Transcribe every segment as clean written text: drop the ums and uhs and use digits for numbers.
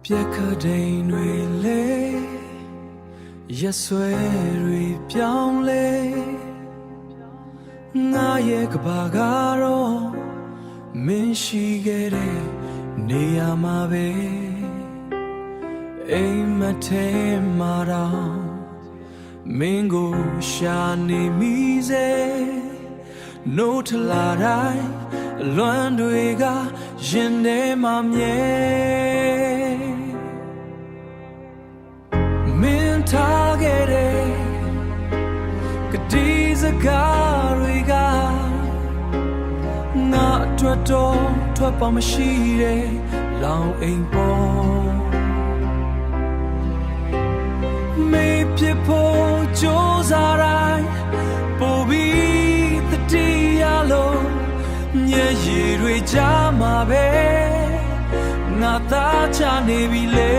ပြက်ခဒိန်တွေလေရက်ဆွဲတွေပြောင်းလဲငါရဲ့ကဘာကတော့မင်းရှိခဲ့တဲ့နေရာမှာပဲအိမ်မထဲမှာတော့မင်းကိုရှာနေမိစေနိုးထလာတိုင်းအလွမ်းတွေကရင်ထဲမှာမြဲမင်းထားခဲ့တဲ့ကတိစကားတွေကငါအတွက်တော့ထွက်ပေါက်မရှိတဲ့လောင်အိမ်ပေါ်မေးဖြစ်ဖို့ကြိုးစားတိုင်းပိုပြီးတတိယလို့ညရည်တွေကြားမှာပဲငါသားချနေပြီလေ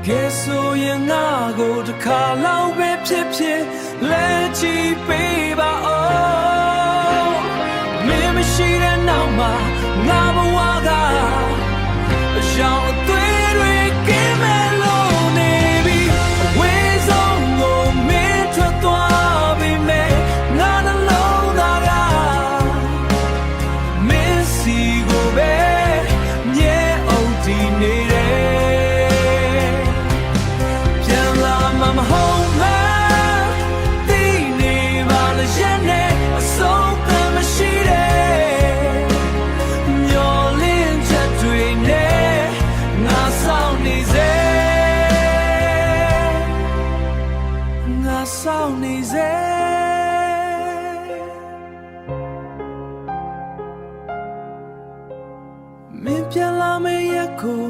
ကဲဆိုရင်ငါကိုတစ်ခါလောက်ပဲဖြစ်ဖြစ်လဲချီပေးပါဦးမင်းမရှိတဲ့နောက်မှာငါဘဝကအယောင်အသွေးတွေကင်းမဲ့လို့နေပြီအဝေးဆုံးကိုမင်းထွက်သွားပြီမဲ့ငါနှလုံးသားကမင်းစီကိုပဲမြဲအောင်တည်နေစောင့်နေစေမင်းပြန်လာမယ့်ရက်ကို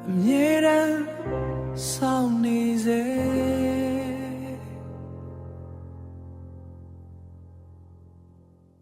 အမြဲ